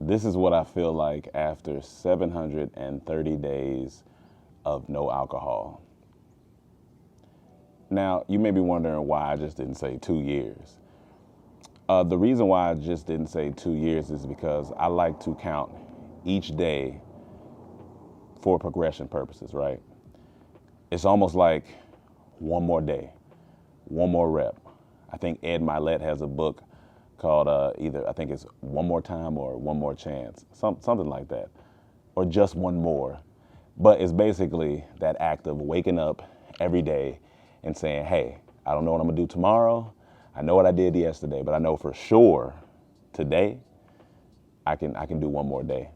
This is what I feel like after 730 days of no alcohol. Now, you may be wondering why I just didn't say 2 years. The reason why I just didn't say 2 years is because I like to count each day for progression purposes, right? It's almost like one more day, one more rep. I think Ed Milet has a book called either, I think it's One More Time or One More Chance, something like that, or just one more. But it's basically that act of waking up every day and saying, hey, I don't know what I'm gonna do tomorrow. I know what I did yesterday, but I know for sure today I can do one more day.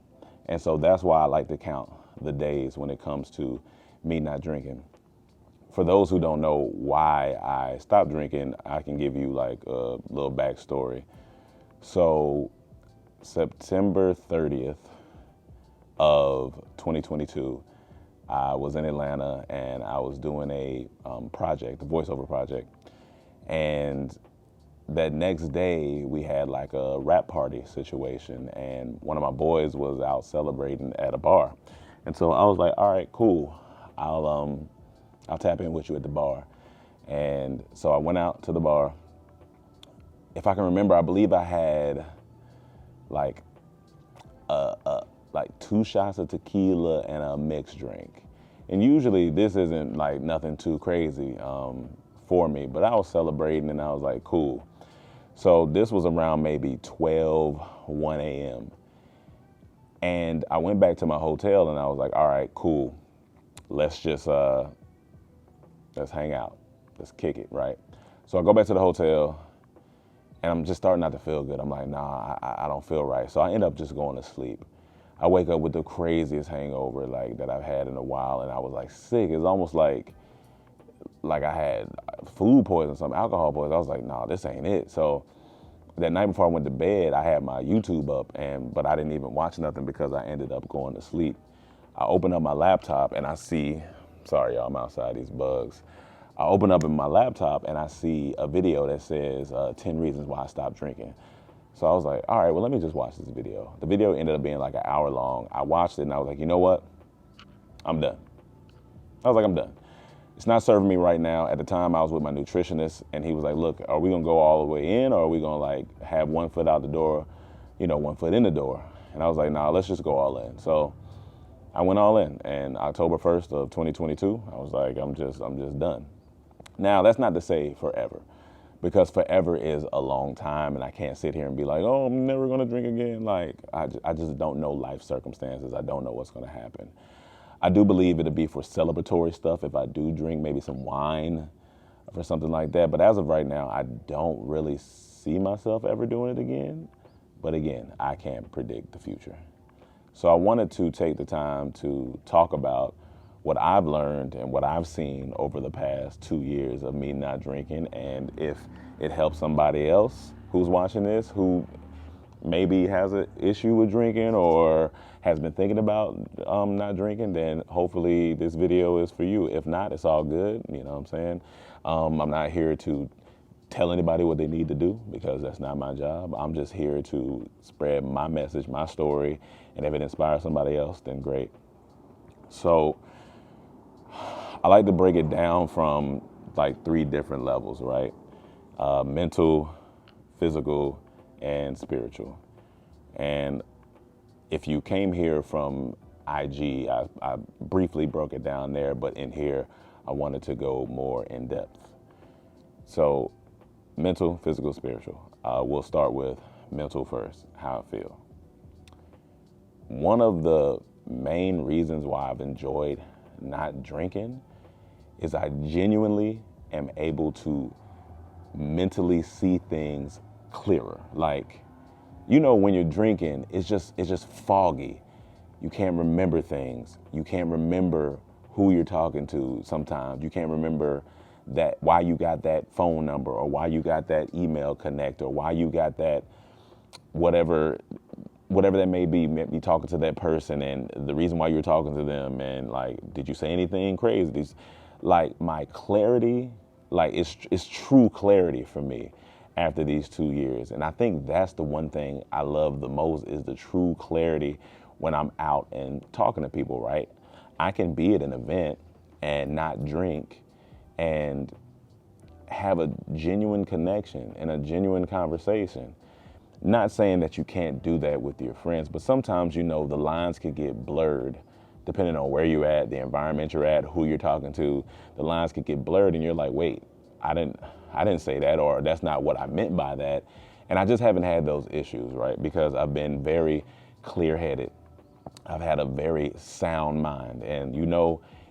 And so that's why I like to count the days when it comes to me not drinking. For those who don't know why I stopped drinking, I can give you like a little backstory. So September 30th of 2022, I was in Atlanta and I was doing a project, a voiceover project. And that next day we had like a rap party situation and one of my boys was out celebrating at a bar. And so I was like, all right, cool. I'll tap in with you at the bar. And so I went out to the bar. If I can remember, I believe I had like like 2 shots of tequila and a mixed drink. And usually this isn't like nothing too crazy for me, but I was celebrating and I was like, cool. So this was around maybe 1 a.m. And I went back to my hotel and I was like, all right, cool. Let's just, let's hang out. Let's kick it, right? So I go back to the hotel and I'm just starting not to feel good. I'm like, nah, I don't feel right. So I end up just going to sleep. I wake up with the craziest hangover like that I've had in a while, and I was like sick. It's almost like I had food poisoning, some alcohol poisoning. I was like, nah, this ain't it. So that night before I went to bed, I had my YouTube up, but I didn't even watch nothing because I ended up going to sleep. I open up my laptop and I see, sorry y'all, I'm outside, these bugs. I open up in my laptop and I see a video that says 10 reasons why I stopped drinking. So I was like, all right, well, let me just watch this video. The video ended up being like an hour long. I watched it and I was like, you know what? I'm done. I was like, I'm done. It's not serving me right now. At the time, I was with my nutritionist and he was like, look, are we gonna go all the way in or are we gonna like have one foot out the door, you know, one foot in the door? And I was like, nah, let's just go all in. So I went all in, and October 1st of 2022, I was like, I'm just done. Now, that's not to say forever, because forever is a long time, and I can't sit here and be like, oh, I'm never gonna drink again. Like, I just don't know life circumstances. I don't know what's gonna happen. I do believe it'll be for celebratory stuff if I do drink maybe some wine or something like that. But as of right now, I don't really see myself ever doing it again. But again, I can't predict the future. So I wanted to take the time to talk about what I've learned and what I've seen over the past 2 years of me not drinking, and if it helps somebody else who's watching this who maybe has an issue with drinking or has been thinking about not drinking, then hopefully this video is for you. If not, it's all good, you know what I'm saying? I'm not here to tell anybody what they need to do because that's not my job. I'm just here to spread my message, my story, and if it inspires somebody else, then great. So I like to break it down from like 3 different levels, right? Mental, physical, and spiritual. And if you came here from IG, I briefly broke it down there, but in here, I wanted to go more in depth. So mental, physical, spiritual. We'll start with mental first, how I feel. One of the main reasons why I've enjoyed not drinking is I genuinely am able to mentally see things clearer. Like, you know, when you're drinking, it's just foggy. You can't remember things. You can't remember who you're talking to sometimes. You can't remember that why you got that phone number or why you got that email connect or why you got that whatever that may be, maybe talking to that person and the reason why you're talking to them and like, did you say anything crazy? Like my clarity, like it's true clarity for me. after these 2 years. And I think that's the one thing I love the most is the true clarity when I'm out and talking to people, right? I can be at an event and not drink and have a genuine connection and a genuine conversation. Not saying that you can't do that with your friends, but sometimes, the lines can get blurred depending on where you're at, the environment you're at, who you're talking to. The lines could get blurred and you're like, wait, I didn't say that, or that's not what I meant by that. And I just haven't had those issues, right? Because I've been very clear-headed. I've had a very sound mind. And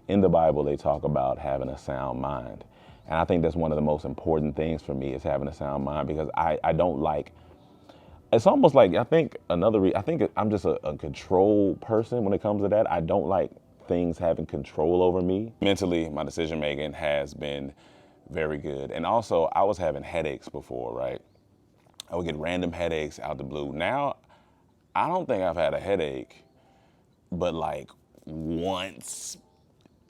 in the Bible, they talk about having a sound mind. And I think that's one of the most important things for me is having a sound mind, because I don't like, it's almost like, I think I'm just a control person when it comes to that. I don't like things having control over me. Mentally, my decision making has been very good. And also, I was having headaches before, right? I would get random headaches out the blue. Now, I don't think I've had a headache, but like once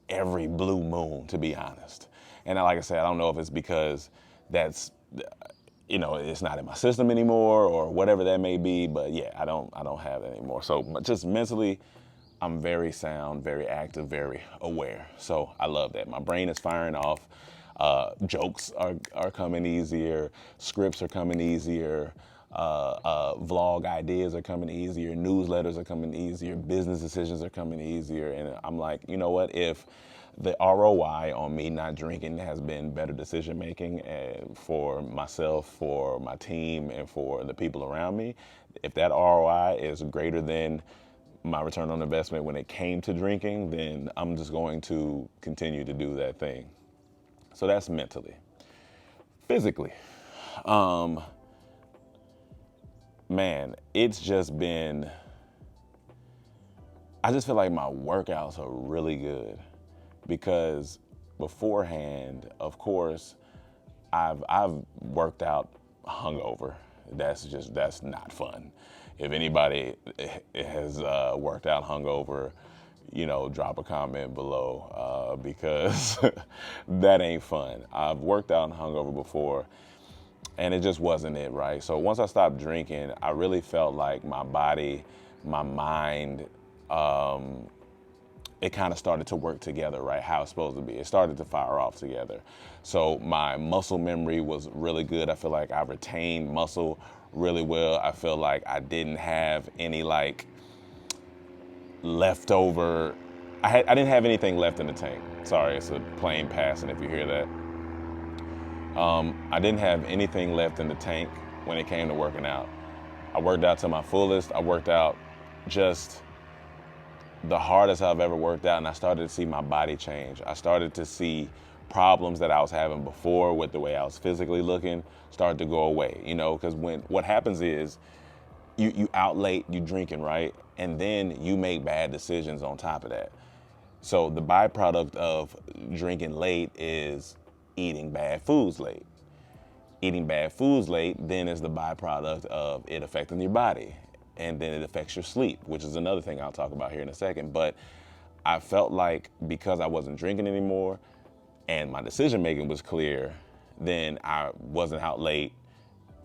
every blue moon, to be honest. And like I said, I don't know if it's because that's, it's not in my system anymore or whatever that may be, but yeah, I don't have it anymore. So just mentally, I'm very sound, very active, very aware. So I love that. My brain is firing off. Jokes are coming easier. Scripts are coming easier. Vlog ideas are coming easier. Newsletters are coming easier. Business decisions are coming easier. And I'm like, you know what? If the ROI on me not drinking has been better decision making for myself, for my team, and for the people around me, if that ROI is greater than my return on investment when it came to drinking, then I'm just going to continue to do that thing. So that's mentally. Physically, man, it's just been, I just feel like my workouts are really good, because beforehand, of course, I've worked out hungover. That's not fun. If anybody has worked out hungover, drop a comment below, because that ain't fun. I've worked out hungover before, and it just wasn't it, right? So once I stopped drinking, I really felt like my body, my mind, it kind of started to work together, right? How it's supposed to be. It started to fire off together. So my muscle memory was really good. I feel like I retained muscle really well. I feel like I didn't have any leftover. I didn't have anything left in the tank. Sorry, it's a plane passing if you hear that. I didn't have anything left in the tank when it came to working out. I worked out to my fullest. I worked out just the hardest I've ever worked out, and I started to see my body change. I started to see problems that I was having before with the way I was physically looking start to go away, because what happens is you out late, you drinking, right? And then you make bad decisions on top of that. So the byproduct of drinking late is eating bad foods late. Eating bad foods late then is the byproduct of it affecting your body. And then it affects your sleep, which is another thing I'll talk about here in a second. But I felt like because I wasn't drinking anymore and my decision making was clear, then I wasn't out late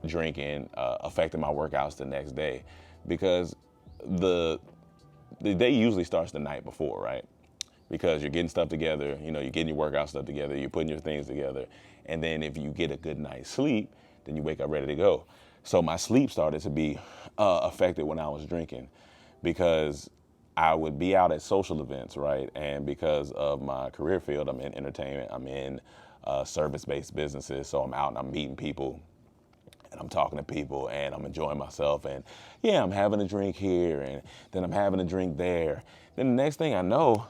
drinking, affecting my workouts the next day. Because the day usually starts the night before, right? Because you're getting stuff together, you're getting your workout stuff together, you're putting your things together. And then if you get a good night's sleep, then you wake up ready to go. So my sleep started to be affected when I was drinking, because I would be out at social events, right? And because of my career field, I'm in entertainment, I'm in service-based businesses. So I'm out and I'm meeting people and I'm talking to people and I'm enjoying myself. And yeah, I'm having a drink here and then I'm having a drink there. Then the next thing I know,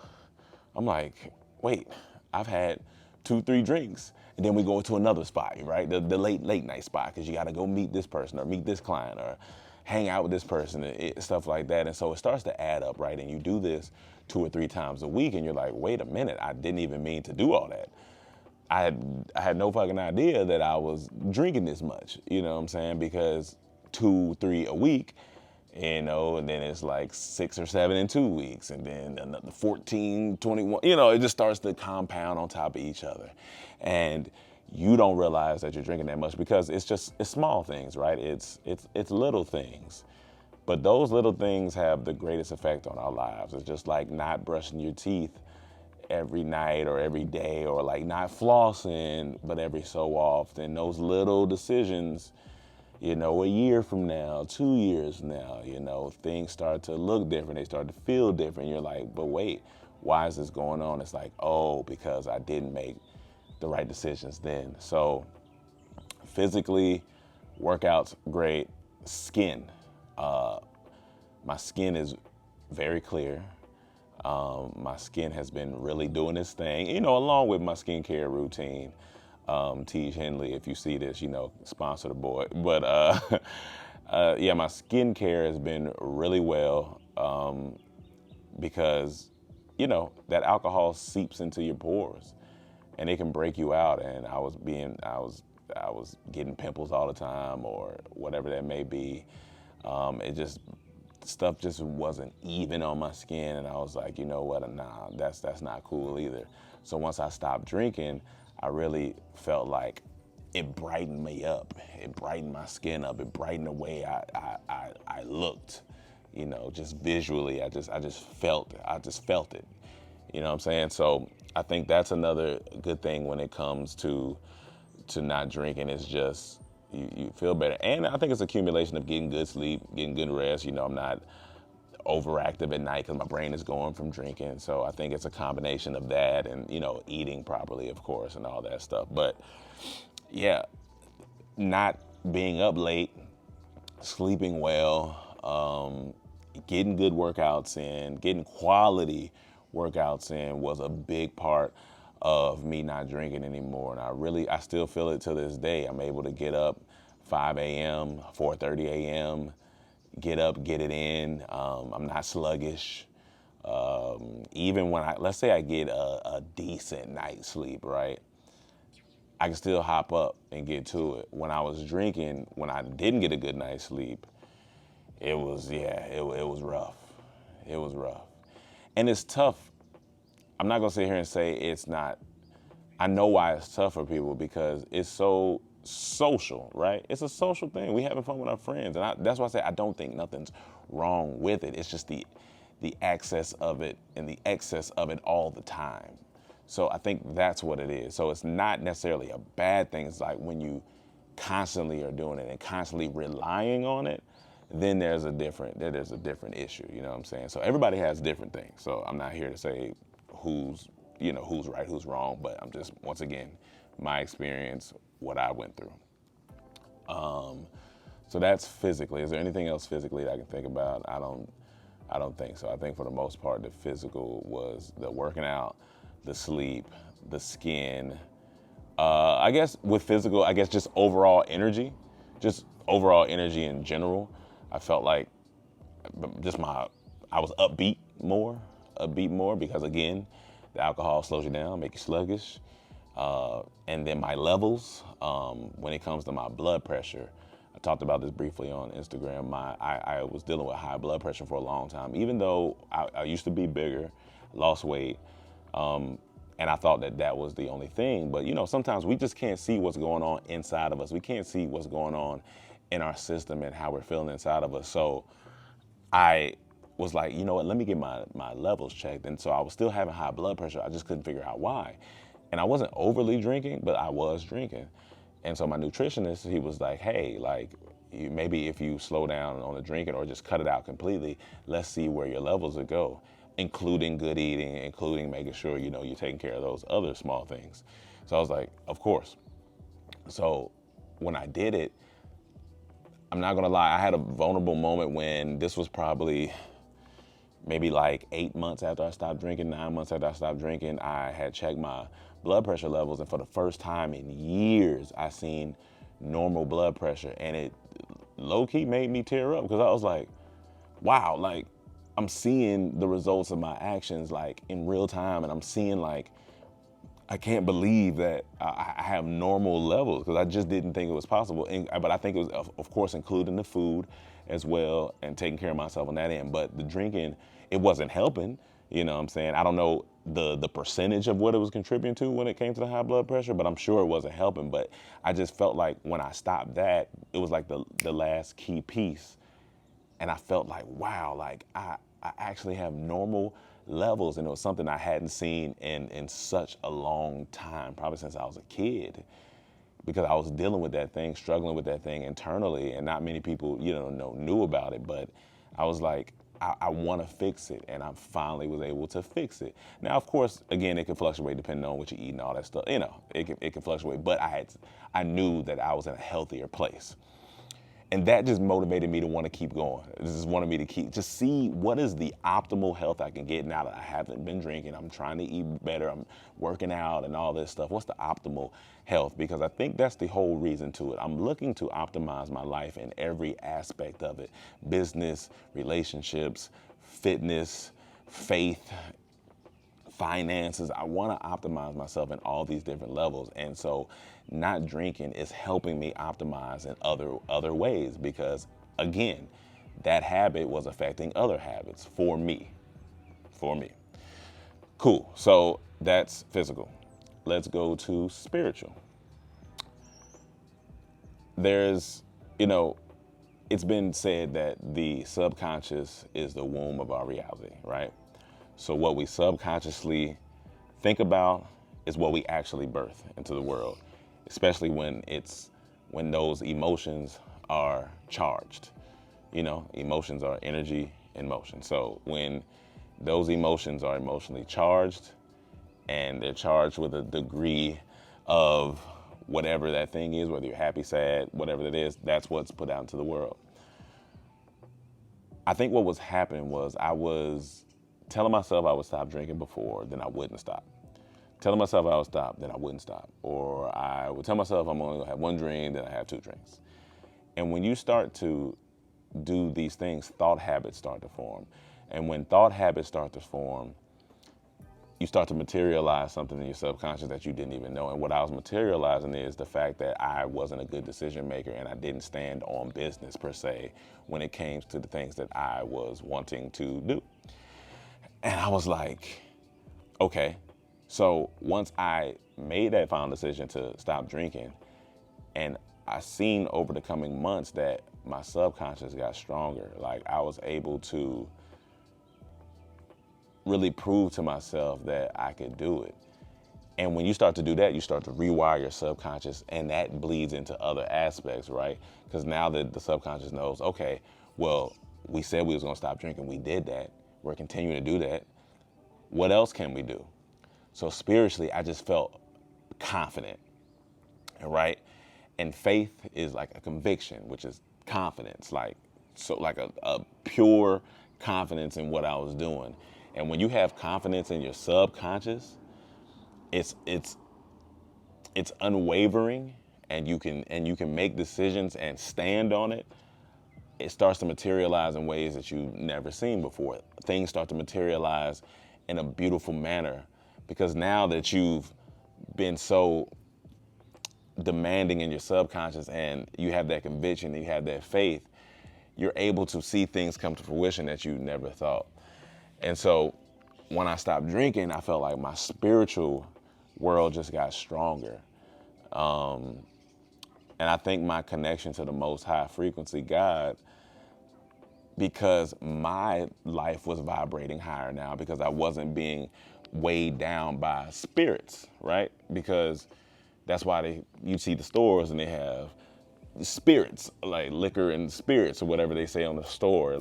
I'm like, wait, I've had 2-3 drinks. And then we go to another spot, right? The late night spot, because you got to go meet this person or meet this client or hang out with this person and stuff like that. And so it starts to add up, right? And you do this 2 or 3 times a week and you're like, wait a minute, I didn't even mean to do all that. I had no fucking idea that I was drinking this much, you know what I'm saying? Because 2-3 a week, and then it's like 6 or 7 in 2 weeks, and then another 14, 21, it just starts to compound on top of each other. And you don't realize that you're drinking that much because it's small things, right? It's little things. But those little things have the greatest effect on our lives. It's just like not brushing your teeth every night or every day, or like not flossing, but every so often. Those little decisions, you know, a year from now, 2 years from now, you know, things start to look different. They start to feel different. You're like, but wait, why is this going on? It's like, oh, because I didn't make the right decisions then. So physically, workouts, great. Skin. My skin is very clear. My skin has been really doing its thing, you know, along with my skincare routine. T. Henley, if you see this, you know, sponsor the boy. But yeah, my skincare has been really well because, you know, that alcohol seeps into your pores and it can break you out. And I was getting pimples all the time or whatever that may be. Stuff just wasn't even on my skin, and I was like, you know what, nah, that's not cool either. So once I stopped drinking, I really felt like it brightened me up. It brightened my skin up. It brightened the way I looked, you know, just visually. I just felt it. You know what I'm saying? So I think that's another good thing when it comes to not drinking, is just you feel better. And I think it's accumulation of getting good sleep, getting good rest. You know, I'm not overactive at night because my brain is going from drinking. So I think it's a combination of that and, you know, eating properly, of course, and all that stuff. But yeah, not being up late, sleeping well, getting good workouts in, getting quality workouts in was a big part of me not drinking anymore. And I still feel it to this day. I'm able to get up 5 a.m., 4:30 a.m., get up, get it in. I'm not sluggish. Even when let's say I get a decent night's sleep, right? I can still hop up and get to it. When I was drinking, when I didn't get a good night's sleep, it was rough. It was rough. And it's tough. I'm not gonna sit here and say it's not. I know why it's tough for people, because it's so social, right? It's a social thing. We having fun with our friends, and that's why I say I don't think nothing's wrong with it. It's just the access of it and the excess of it all the time. So I think that's what it is. So it's not necessarily a bad thing. It's like when you constantly are doing it and constantly relying on it, then there's a different issue. You know what I'm saying? So everybody has different things. So I'm not here to say who's right, who's wrong, but I'm just, once again, my experience, what I went through. So that's physically. Is there anything else physically that I can think about? I don't think so. I think for the most part, the physical was the working out, the sleep, the skin. I guess with physical, I guess just overall energy in general. I felt like I was upbeat more because, again, the alcohol slows you down, make you sluggish. And then my levels, when it comes to my blood pressure, I talked about this briefly on Instagram. I was dealing with high blood pressure for a long time, even though I used to be bigger, lost weight, and I thought that was the only thing. But, you know, sometimes we just can't see what's going on inside of us. We can't see what's going on in our system and how we're feeling inside of us. So I was like, you know what, let me get my levels checked. And so I was still having high blood pressure. I just couldn't figure out why. And I wasn't overly drinking, but I was drinking. And so my nutritionist, he was like, hey, like, maybe if you slow down on the drinking or just cut it out completely, let's see where your levels will go, including good eating, including making sure, you know, you're taking care of those other small things. So I was like, of course. So when I did it, I'm not gonna lie, I had a vulnerable moment when this was probably maybe like 8 months after I stopped drinking, 9 months after I stopped drinking. I had checked my blood pressure levels, and for the first time in years, I seen normal blood pressure, and it low-key made me tear up, because I was like, wow, like, I'm seeing the results of my actions like in real time, and I'm seeing like, I can't believe that I have normal levels, because I just didn't think it was possible. But I think it was, of course, including the food as well and taking care of myself on that end. But the drinking, it wasn't helping. You know what I'm saying? I don't know the percentage of what it was contributing to when it came to the high blood pressure, but I'm sure it wasn't helping. But I just felt like when I stopped that, it was like the last key piece. And I felt like, wow, like I actually have normal levels. And it was something I hadn't seen in such a long time, probably since I was a kid, because I was dealing with that thing, struggling with that thing internally. And not many people, knew about it. But I was like, I want to fix it, and I finally was able to fix it. Now, of course, again, it can fluctuate depending on what you eat and all that stuff. It can fluctuate, but I knew that I was in a healthier place, and that just motivated me to want to keep going. It just wanted me to see what is the optimal health I can get now that I haven't been drinking. I'm trying to eat better. I'm working out and all this stuff. What's the optimal health? Because I think that's the whole reason to it. I'm looking to optimize my life in every aspect of it: business, relationships, fitness, faith, finances. I want to optimize myself in all these different levels. And so not drinking is helping me optimize in other ways, because again, that habit was affecting other habits for me. Cool. So that's physical. Let's go to spiritual. There's, it's been said that the subconscious is the womb of our reality, right? So what we subconsciously think about is what we actually birth into the world, especially when those emotions are charged. Emotions are energy in motion. So when those emotions are emotionally charged, and they're charged with a degree of whatever that thing is, whether you're happy, sad, whatever that is, that's what's put out into the world. I think what was happening was I was telling myself I would stop drinking before, then I wouldn't stop. Telling myself I would stop, then I wouldn't stop. Or I would tell myself I'm only gonna have one drink, then I have two drinks. And when you start to do these things, thought habits start to form. And when thought habits start to form, you start to materialize something in your subconscious that you didn't even know. And what I was materializing is the fact that I wasn't a good decision maker, and I didn't stand on business per se when it came to the things that I was wanting to do. And I was like, okay. So once I made that final decision to stop drinking, and I seen over the coming months that my subconscious got stronger, like I was able to really prove to myself that I could do it. And when you start to do that, you start to rewire your subconscious, and that bleeds into other aspects, right? Because now that the subconscious knows, okay, well, we said we was gonna stop drinking, we did that, we're continuing to do that. What else can we do? So spiritually, I just felt confident, right? And faith is like a conviction, which is confidence, like a pure confidence in what I was doing. And when you have confidence in your subconscious, it's unwavering, and you can make decisions and stand on it. It starts to materialize in ways that you've never seen before. Things start to materialize in a beautiful manner, because now that you've been so demanding in your subconscious and you have that conviction, you have that faith, you're able to see things come to fruition that you never thought. And so when I stopped drinking, I felt like my spiritual world just got stronger. And I think my connection to the most high frequency God, because my life was vibrating higher now, because I wasn't being weighed down by spirits, right? Because that's why you see the stores and they have spirits, like liquor and spirits, or whatever they say on the store,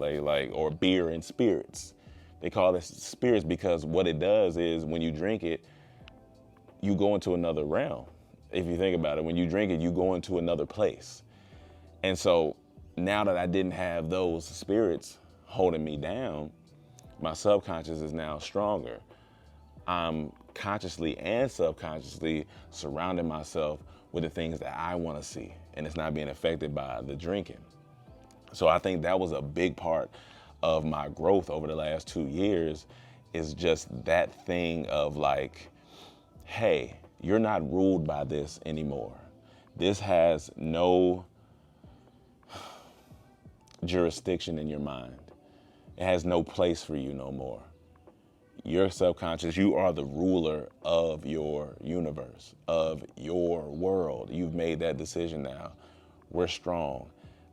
or beer and spirits. They call this spirits because what it does is when you drink it, you go into another realm. If you think about it, when you drink it, you go into another place. And so now that I didn't have those spirits holding me down, my subconscious is now stronger. I'm consciously and subconsciously surrounding myself with the things that I want to see, and it's not being affected by the drinking. So I think that was a big part of my growth over the last 2 years, is just that thing of like, hey, you're not ruled by this anymore. This has no jurisdiction in your mind. It has no place for you no more. Your subconscious, you are the ruler of your universe, of your world. You've made that decision now. We're strong.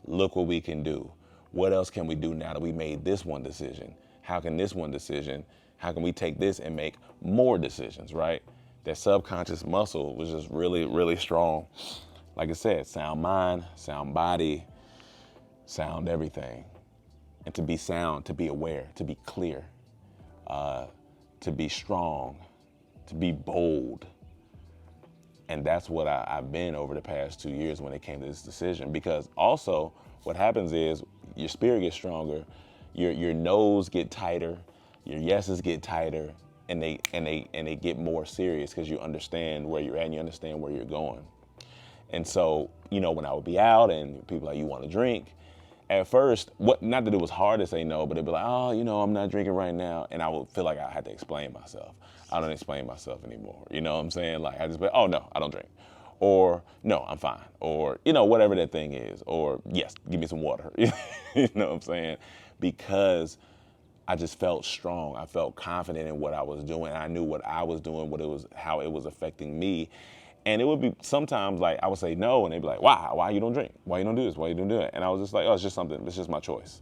Look what we can do. What else can we do now that we made this one decision? How can we take this and make more decisions, right? That subconscious muscle was just really, really strong. Like I said, sound mind, sound body, sound everything. And to be sound, to be aware, to be clear, to be strong, to be bold. And that's what I've been over the past 2 years when it came to this decision. Because also what happens is your spirit gets stronger, your no's get tighter, your yeses get tighter, and they get more serious because you understand where you're at and you understand where you're going. And so, when I would be out and people like, you want to drink? At first, not that it was hard to say no, but it'd be like, oh, I'm not drinking right now. And I would feel like I had to explain myself. I don't explain myself anymore. You know what I'm saying? Like, I just be, oh, no, I don't drink. Or, no, I'm fine. Or, whatever that thing is. Or, yes, give me some water. You know what I'm saying? Because I just felt strong. I felt confident in what I was doing. I knew what I was doing, how it was affecting me. And it would be sometimes like I would say no, and they'd be like, why you don't drink? Why you don't do this? Why you don't do that? And I was just like, oh, it's just something. It's just my choice.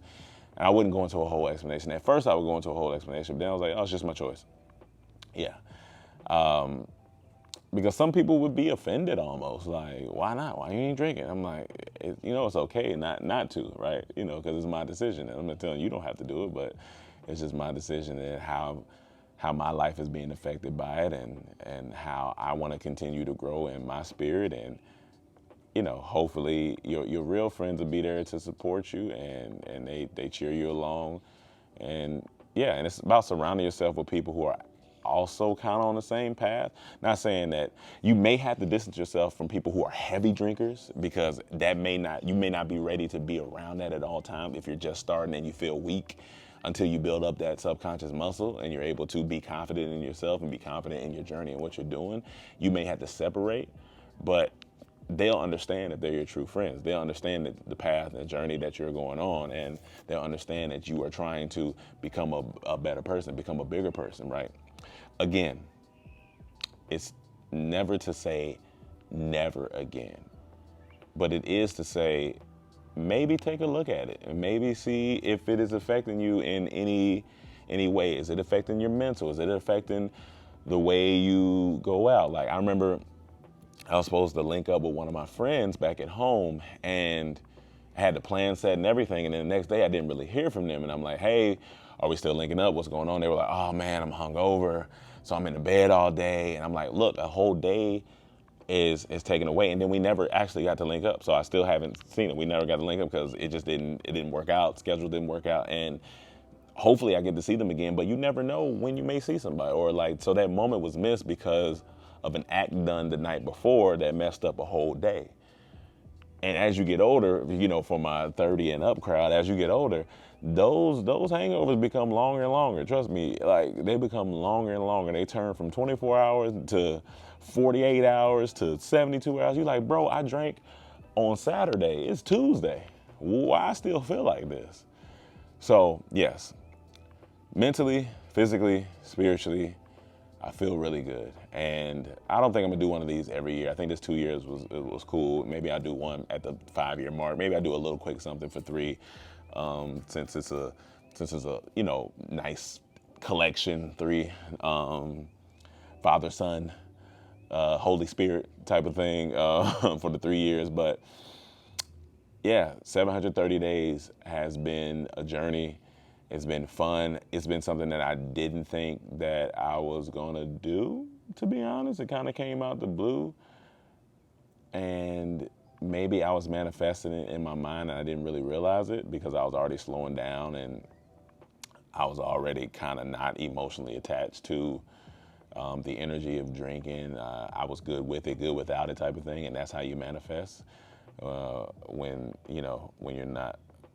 And I wouldn't go into a whole explanation. At first, I would go into a whole explanation, but then I was like, oh, it's just my choice. Yeah. Because some people would be offended almost, like, why not? Why you ain't drinking? I'm like, it's okay not to, right? Because it's my decision. And I'm not telling you don't have to do it, but it's just my decision and how my life is being affected by it and how I want to continue to grow in my spirit. And, hopefully your real friends will be there to support you and they cheer you along. And yeah, and it's about surrounding yourself with people who are also kind of on the same path. Not saying that you may have to distance yourself from people who are heavy drinkers, because you may not be ready to be around that at all times if you're just starting and you feel weak, until you build up that subconscious muscle and you're able to be confident in yourself and be confident in your journey and what you're doing. You may have to separate, but they'll understand if they're your true friends. They'll understand the path and the journey that you're going on, and they'll understand that you are trying to become a better person, become a bigger person, right? Again, it's never to say never again, but it is to say, maybe take a look at it and maybe see if it is affecting you in any way. Is it affecting your mental? Is it affecting the way you go out? Like, I remember I was supposed to link up with one of my friends back at home, and I had the plan set and everything. And then the next day I didn't really hear from them. And I'm like, hey, are we still linking up? What's going on? They were like, oh man, I'm hungover, so I'm in the bed all day. And I'm like, look, a whole day is taken away, and then we never actually got to link up. So I still haven't seen it. We never got to link up because it didn't work out. Schedule didn't work out, and hopefully I get to see them again. But you never know when you may see somebody, or like, so that moment was missed because of an act done the night before that messed up a whole day. And as you get older, for my 30 and up crowd, as you get older, those hangovers become longer and longer. Trust me, like, they become longer and longer. They turn from 24 hours to 48 hours to 72 hours. You're like, bro, I drank on Saturday. It's Tuesday. Why I still feel like this? So yes, mentally, physically, spiritually, I feel really good. And I don't think I'm gonna do one of these every year. I think this 2 years was cool. Maybe I'll do one at the 5-year mark. Maybe I'll do a little quick something for 3, since it's a nice collection, 3, Father, Son, Holy Spirit type of thing for the 3 years. But yeah, 730 days has been a journey. It's been fun. It's been something that I didn't think that I was gonna do, to be honest. It kind of came out the blue. And maybe I was manifesting it in my mind and I didn't really realize it because I was already slowing down and I was already kind of not emotionally attached to the energy of drinking. I was good with it, good without it type of thing. And that's how you manifest when you're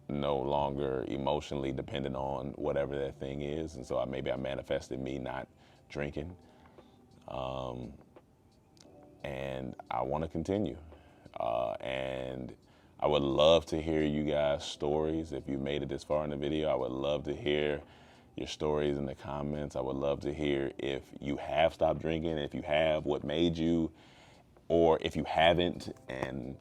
no longer emotionally dependent on whatever that thing is. And so maybe I manifested me not drinking. And I want to continue. And I would love to hear you guys' stories. If you made it this far in the video, I would love to hear your stories in the comments. I would love to hear if you have stopped drinking, if you have, what made you, or if you haven't and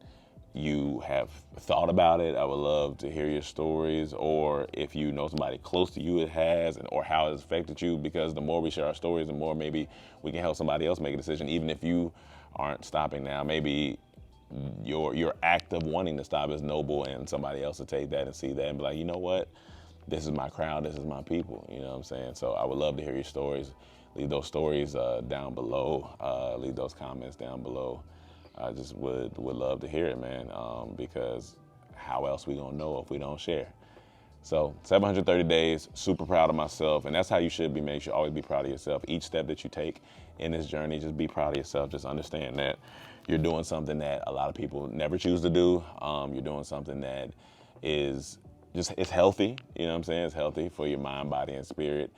you have thought about it. I would love to hear your stories, or if you know somebody close to you it has, and or how it's affected you, because the more we share our stories, the more maybe we can help somebody else make a decision, even if you aren't stopping now. Maybe your act of wanting to stop is noble, and somebody else will take that and see that and be like, you know what? This is my crowd, this is my people, you know what I'm saying? So I would love to hear your stories. Leave those stories down below. Leave those comments down below. I just would love to hear it, man, because how else we gonna know if we don't share? So 730 days, super proud of myself, and that's how you should be. You should always be proud of yourself. Each step that you take in this journey, just be proud of yourself. Just understand that you're doing something that a lot of people never choose to do. You're doing something that is just, it's healthy, you know what I'm saying? It's healthy for your mind, body, and spirit.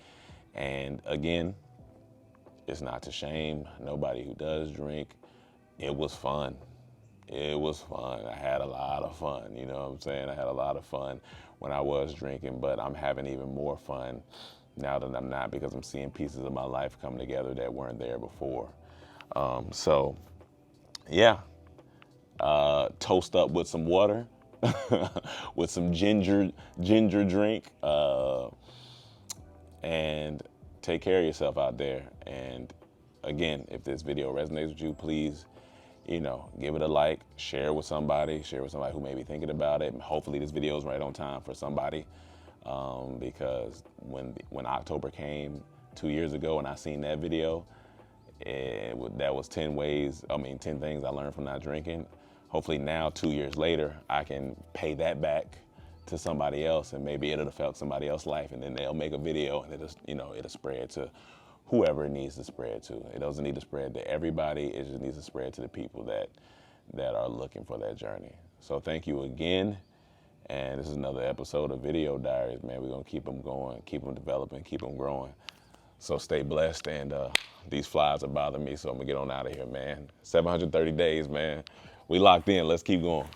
And again, it's not to shame nobody who does drink. It was fun. It was fun. I had a lot of fun, you know what I'm saying? I had a lot of fun when I was drinking, but I'm having even more fun now that I'm not, because I'm seeing pieces of my life come together that weren't there before. So, yeah. Toast up with some water, with some ginger drink, and take care of yourself out there. And again, if this video resonates with you, please, you know, give it a like, share with somebody who may be thinking about it. Hopefully this video is right on time for somebody, because when October came 2 years ago and I seen that video, that was 10 things I learned from not drinking. Hopefully now, 2 years later, I can pay that back to somebody else, and maybe it'll affect somebody else's life, and then they'll make a video and it'll spread to whoever it needs to spread to. It doesn't need to spread to everybody. It just needs to spread to the people that are looking for that journey. So thank you again. And this is another episode of Video Diaries, man. We're going to keep them going, keep them developing, keep them growing. So stay blessed. And these flies are bothering me, so I'm going to get on out of here, man. 730 days, man. We locked in. Let's keep going.